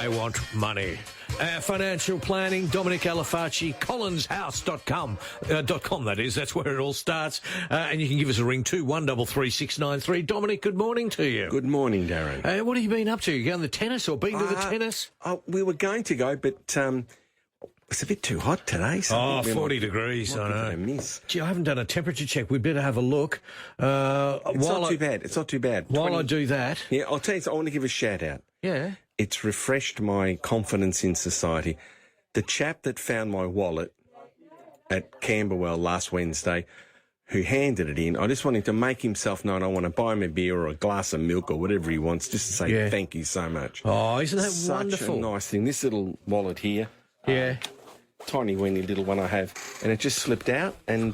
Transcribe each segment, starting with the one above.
I want money. Financial planning, Dominic Alafaci, collinshouse.com, that is. That's where it all starts. And you can give us a ring too, 133693. Dominic, good morning to you. Good morning, Darren. What have you been up to? You going to the tennis or been to the tennis? We were going to go, but it's a bit too hot today. So 40 degrees, I know. I miss. Gee, I haven't done a temperature check. We'd better have a look. It's not too bad. While I do that... Yeah, I'll tell you, I want to give a shout-out. Yeah? It's refreshed my confidence in society. The chap that found my wallet at Camberwell last Wednesday, who handed it in, I just want him to make himself known. I want to buy him a beer or a glass of milk or whatever he wants, just to say thank you so much. Oh, isn't that wonderful? Such a nice thing. This little wallet here. Yeah. Tiny weeny little one I have, and it just slipped out. And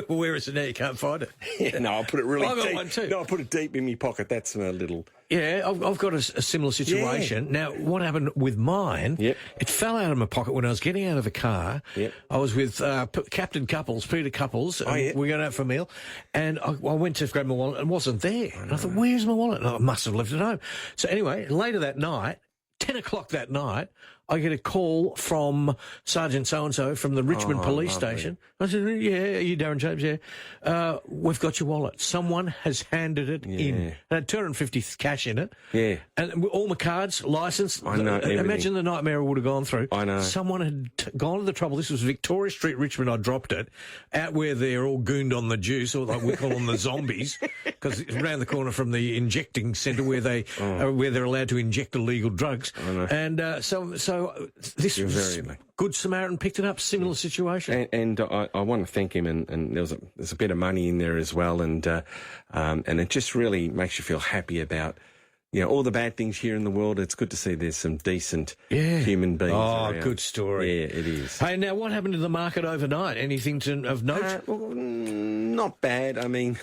where is it now? You can't find it. Yeah, no, I put it really I've got deep. one too. No, I put it deep in my pocket. That's my little. Yeah, I've got a similar situation. Yeah. Now, what happened with mine? Yep. It fell out of my pocket when I was getting out of the car. Yep. I was with Captain Couples, Peter Couples. Oh, yeah. We were going out for a meal, and I went to grab my wallet and it wasn't there. And I thought, where's my wallet? And I must have left it home. So anyway, later that night, 10 o'clock that night, I get a call from Sergeant so-and-so from the Richmond Police Station. I said, yeah, are you Darren James? Yeah. We've got your wallet. Someone has handed it in. It had 250 cash in it. Yeah. And all my cards, licence. I know, imagine the nightmare I would have gone through. I know. Someone had gone to the trouble. This was Victoria Street, Richmond. I dropped it out where they're all gooned on the juice, or like we call them the zombies, because it's around the corner from the injecting centre where they're allowed to inject illegal drugs. I know. And so this was Good Samaritan picked it up, similar situation. And I want to thank him, and there's a bit of money in there as well, and it just really makes you feel happy about, you know, all the bad things here in the world. It's good to see there's some decent human beings around. Good story. Yeah, it is. Hey, now what happened to the market overnight? Anything of note? Not bad. I mean,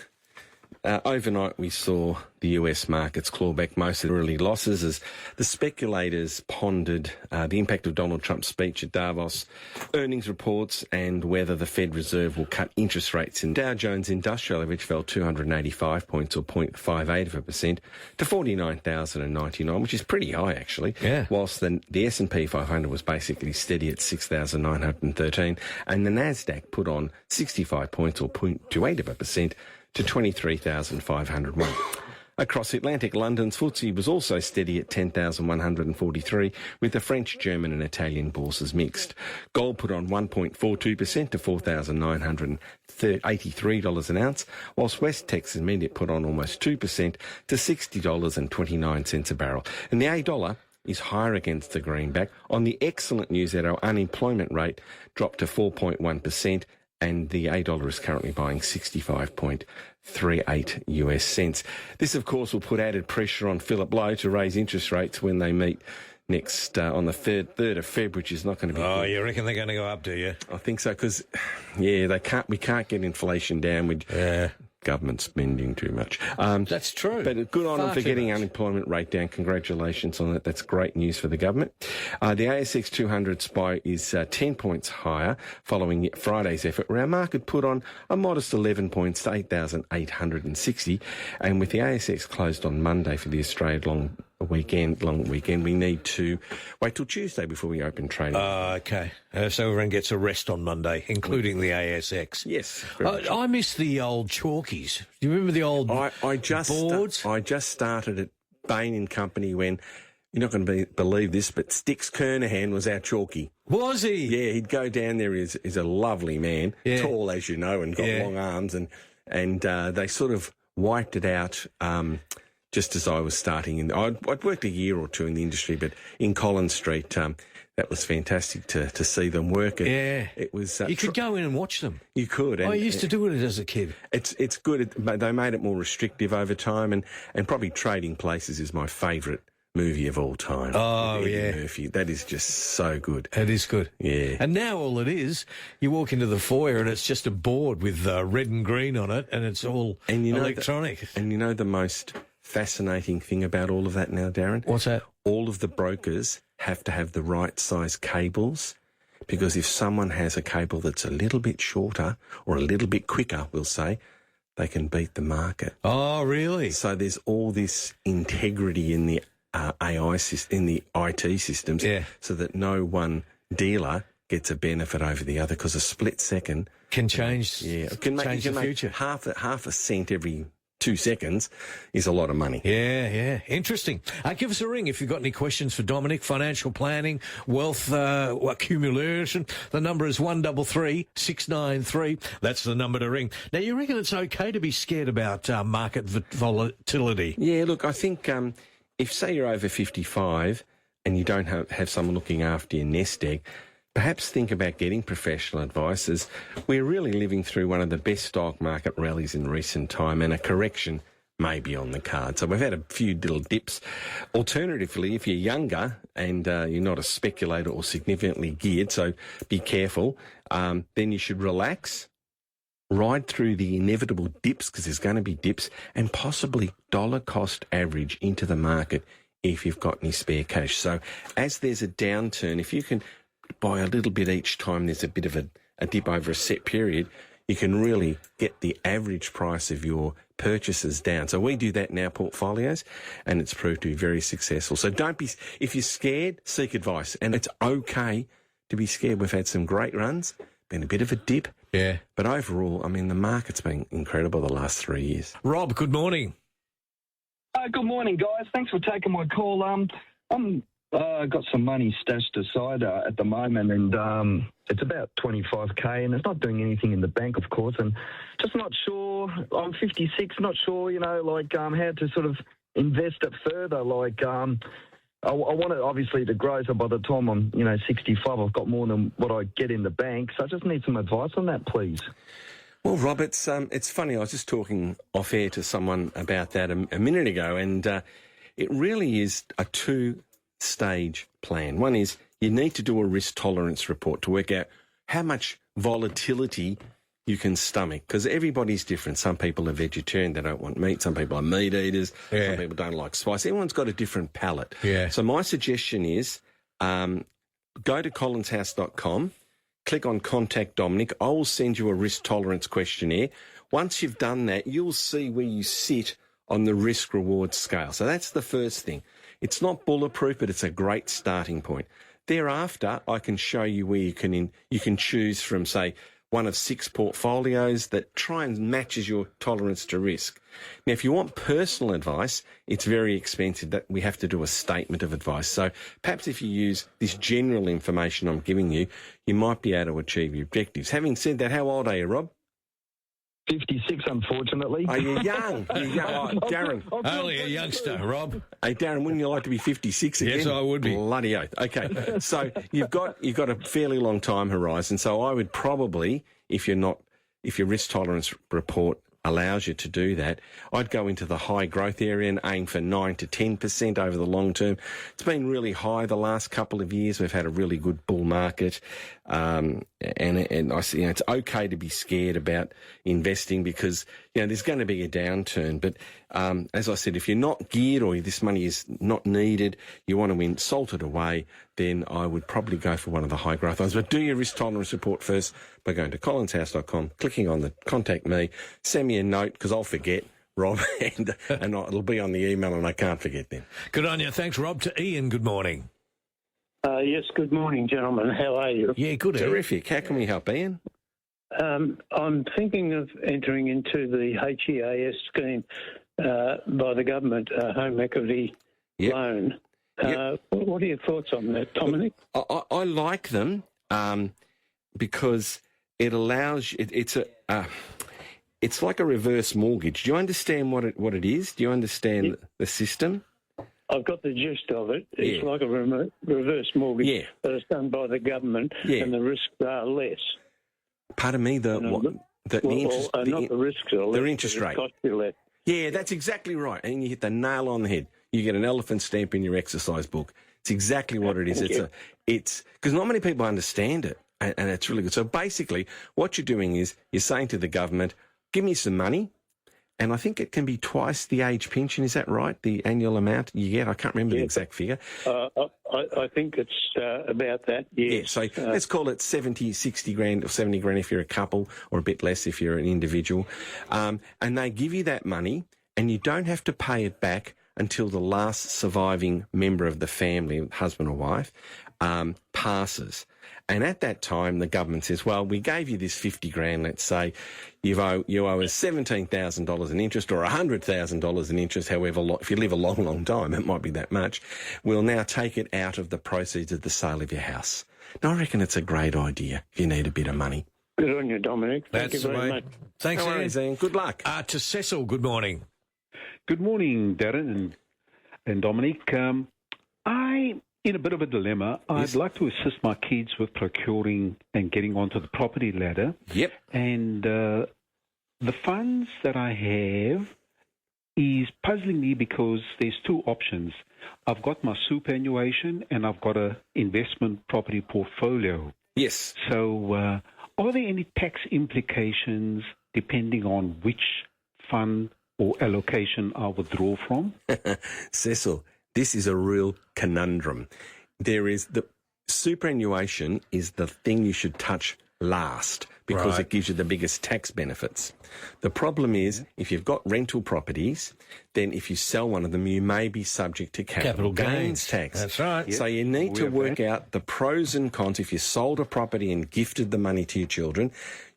overnight we saw the US markets claw back most of the early losses as the speculators pondered the impact of Donald Trump's speech at Davos, earnings reports, and whether the Fed Reserve will cut interest rates. And Dow Jones Industrial Average fell 285 points, or 0.58%, to 49,099, which is pretty high actually. Yeah. Whilst the S&P 500 was basically steady at 6,913, and the Nasdaq put on 65 points, or 0.28%, to 23,501. Across Atlantic, London's FTSE was also steady at 10,143, with the French, German and Italian bourses mixed. Gold put on 1.42% to $4,983 an ounce, whilst West Texas Intermediate put on almost 2% to $60.29 a barrel. And the $1 is higher against the greenback on the excellent news that our unemployment rate dropped to 4.1%, and the $1 is currently buying 65.38 US cents. This, of course, will put added pressure on Philip Lowe to raise interest rates when they meet next on the 3rd of Feb, which is not going to be good. You reckon they're going to go up, do you? I think so, because, we can't get inflation down with government spending too much. That's true. But good on them for getting unemployment rate down. Congratulations on that. That's great news for the government. The ASX 200 SPY is 10 points higher following Friday's effort, where our market put on a modest 11 points to 8,860. And with the ASX closed on Monday for the Australian long weekend, we need to wait till Tuesday before we open trading. Okay. So everyone gets a rest on Monday, including the ASX. Yes. I miss the old chalkies. Do you remember the old boards? I just started at Bain & Company when, you're not going to believe this, but Stix Kernahan was our chalky. Was he? Yeah, he'd go down there. He's a lovely man, tall as you know, and got long arms, and they sort of wiped it out just as I was starting. I'd worked a year or two in the industry, but in Collins Street, that was fantastic to see them work. It was. You could go in and watch them. You could. I used to do it as a kid. It's good. They made it more restrictive over time, and probably Trading Places is my favourite movie of all time. Oh, Eddie Murphy. That is just so good. It is good. Yeah. And now all it is, you walk into the foyer and it's just a board with red and green on it, and it's all electronic. And you know the most fascinating thing about all of that now, Darren? What's that? All of the brokers have to have the right size cables, because if someone has a cable that's a little bit shorter or a little bit quicker, we'll say, they can beat the market. Oh, really? So there's all this integrity in the AI in the IT systems, so that no one dealer gets a benefit over the other, because a split second can change. Change the future. Half a cent every 2 seconds is a lot of money. Yeah. Interesting. Give us a ring if you've got any questions for Dominic. Financial planning, wealth accumulation. The number is 133 693. That's the number to ring. Now, you reckon it's okay to be scared about market volatility? Yeah, look, I think if, say, you're over 55 and you don't have someone looking after your nest egg, perhaps think about getting professional advice, as we're really living through one of the best stock market rallies in recent time, and a correction may be on the card. So we've had a few little dips. Alternatively, if you're younger and you're not a speculator or significantly geared, so be careful, then you should relax, ride through the inevitable dips, because there's going to be dips, and possibly dollar cost average into the market if you've got any spare cash. So as there's a downturn, if you can buy a little bit each time there's a bit of a dip over a set period, you can really get the average price of your purchases down. So we do that in our portfolios, and it's proved to be very successful. So if you're scared, seek advice. And it's okay to be scared. We've had some great runs, been a bit of a dip. Yeah. But overall, I mean, the market's been incredible the last 3 years. Rob, good morning. Good morning, guys. Thanks for taking my call. Got some money stashed aside at the moment, and it's about 25k, and it's not doing anything in the bank, of course, and just not sure. I'm 56, not sure, how to sort of invest it further. I want it obviously to grow, so by the time I'm 65, I've got more than what I get in the bank. So I just need some advice on that, please. Well, Rob, it's funny. I was just talking off air to someone about that a minute ago, and it really is a two-stage plan. One is you need to do a risk tolerance report to work out how much volatility you can stomach, because everybody's different. Some people are vegetarian, they don't want meat. Some people are meat eaters. Yeah. Some people don't like spice. Everyone's got a different palate. Yeah. So my suggestion is go to collinshouse.com, click on Contact Dominic. I will send you a risk tolerance questionnaire. Once you've done that, you'll see where you sit on the risk-reward scale. So that's the first thing. It's not bulletproof, but it's a great starting point. Thereafter, I can show you where you can choose from, say, one of 6 portfolios that try and matches your tolerance to risk. Now, if you want personal advice, it's very expensive. That we have to do a statement of advice. So perhaps if you use this general information I'm giving you, you might be able to achieve your objectives. Having said that, how old are you, Rob? 56, unfortunately. Oh, you're young. You're young. Oh, Darren. Only a youngster, Rob. Hey, Darren, wouldn't you like to be 56 again? Yes, I would be. Bloody oath. Okay, so you've got a fairly long time horizon. So I would probably, if your risk tolerance report allows you to do that, I'd go into the high growth area and aim for 9 to 10% over the long term. It's been really high the last couple of years. We've had a really good bull market, and I see it's okay to be scared about investing because there's going to be a downturn. But as I said, if you're not geared or this money is not needed, you want to salt it away, then I would probably go for one of the high growth ones. But do your risk tolerance report first by going to collinshouse.com, clicking on the contact me, send me a note because I'll forget, Rob, and it'll be on the email and I can't forget then. Good on you. Thanks, Rob. To Ian, good morning. Yes, good morning, gentlemen. How are you? Yeah, good. Terrific. How can we help, Ian? I'm thinking of entering into the HEAS scheme by the government, home equity loan. What are your thoughts on that, Dominic? I like them because it allows you. It's like a reverse mortgage. Do you understand what it is? Do you understand the system? I've got the gist of it. It's like a reverse mortgage, but it's done by the government, and the risks are less. Pardon me, the risks are less. Their interest rate. Cost you less. Yeah, that's exactly right. And you hit the nail on the head. You get an elephant stamp in your exercise book. It's exactly what it is. It's because not many people understand it, and it's really good. So basically, what you're doing is you're saying to the government, "Give me some money." And I think it can be twice the age pension. Is that right? The annual amount you get? I can't remember the exact figure. I think it's about that, yes. Yeah, so let's call it 70, 60 grand or 70 grand if you're a couple, or a bit less if you're an individual. And they give you that money and you don't have to pay it back until the last surviving member of the family, husband or wife, passes. And at that time, the government says, well, we gave you this 50 grand, let's say, you owe us $17,000 in interest or $100,000 in interest, however long, if you live a long, long time, it might be that much. We'll now take it out of the proceeds of the sale of your house. Now, I reckon it's a great idea if you need a bit of money. Good on you, Dominic. Thank you very much. Thanks, No worries, Ian. Good luck. To Cecil, good morning. Good morning, Darren and Dominic. I'm in a bit of a dilemma. Yes. I'd like to assist my kids with procuring and getting onto the property ladder. Yep. And the funds that I have is puzzling me because there's two options. I've got my superannuation and I've got a investment property portfolio. Yes. So are there any tax implications depending on which fund or allocation I withdraw from? Cecil, this is a real conundrum. There is the superannuation is the thing you should touch last because Right. it gives you the biggest tax benefits. The problem is if you've got rental properties, then if you sell one of them, you may be subject to capital gains tax. That's right. So you need to work out the pros and cons. If you sold a property and gifted the money to your children,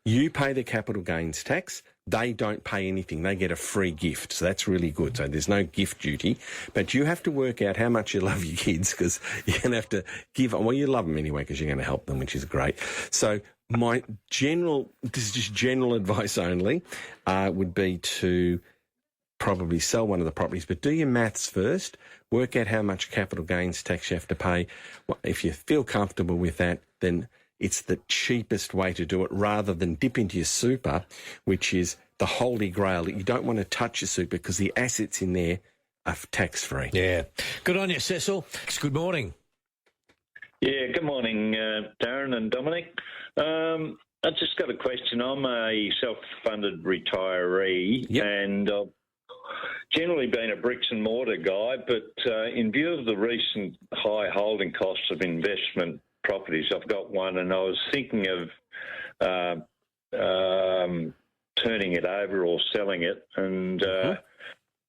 you pay the capital gains tax. They don't pay anything. They get a free gift. So that's really good. So there's no gift duty. But you have to work out how much you love your kids because you're going to have to give them. Well, you love them anyway because you're going to help them, which is great. So this is just general advice only, would be to probably sell one of the properties, but do your maths first. Work out how much capital gains tax you have to pay. Well, if you feel comfortable with that, then it's the cheapest way to do it rather than dip into your super, which is the holy grail. You don't want to touch your super because the assets in there are tax-free. Yeah. Good on you, Cecil. Good morning. Yeah, good morning, Darren and Dominic. I just got a question. I'm a self-funded retiree, Yep. and I've generally been a bricks and mortar guy, but in view of the recent high holding costs of investment properties, I've got one, and I was thinking of turning it over or selling it and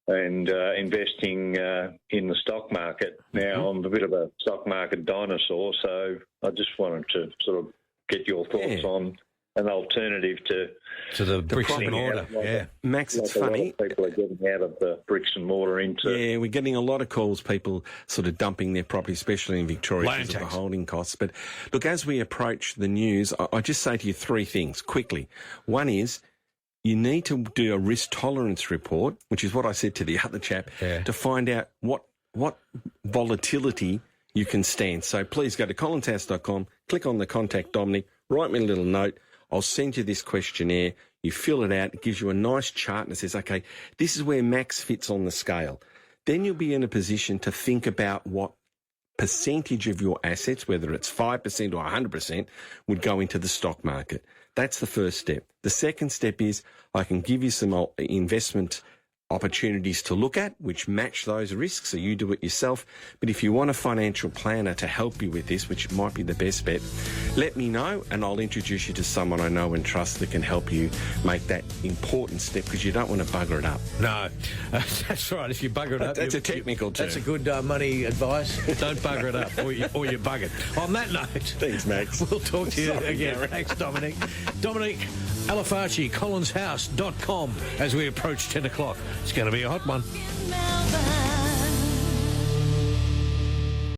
investing in the stock market. Now, I'm a bit of a stock market dinosaur, so I just wanted to sort of get your thoughts on an alternative To the bricks and property. mortar. Yeah. Max, it's a funny. lot of people are getting out of the bricks and mortar into. Yeah, we're getting a lot of calls, people sort of dumping their property, especially in Victoria Land because of the tax. holding costs. But look, as we approach the news, I just say to you three things quickly. One is you need to do a risk tolerance report, which is what I said to the other chap, to find out what volatility you can stand. So please go to collinshouse.com, click on the Contact Dominic, write me a little note. I'll send you this questionnaire. You fill it out. It gives you a nice chart and it says, okay, this is where Max fits on the scale. Then you'll be in a position to think about what percentage of your assets, whether it's 5% or 100%, would go into the stock market. That's the first step. The second step is I can give you some investment opportunities to look at, which match those risks, so you do it yourself. But if you want a financial planner to help you with this, which might be the best bet, let me know and I'll introduce you to someone I know and trust that can help you make that important step because you don't want to bugger it up. No, that's right. If you bugger it up... That's a technical term. That's a good money advice. Don't bugger it up or you bug it. On that note... Thanks, Max. We'll talk to you Sorry, again. Gary. Thanks, Dominic. Dominic Alafaci, collinshouse.com as we approach 10 o'clock. It's going to be a hot one.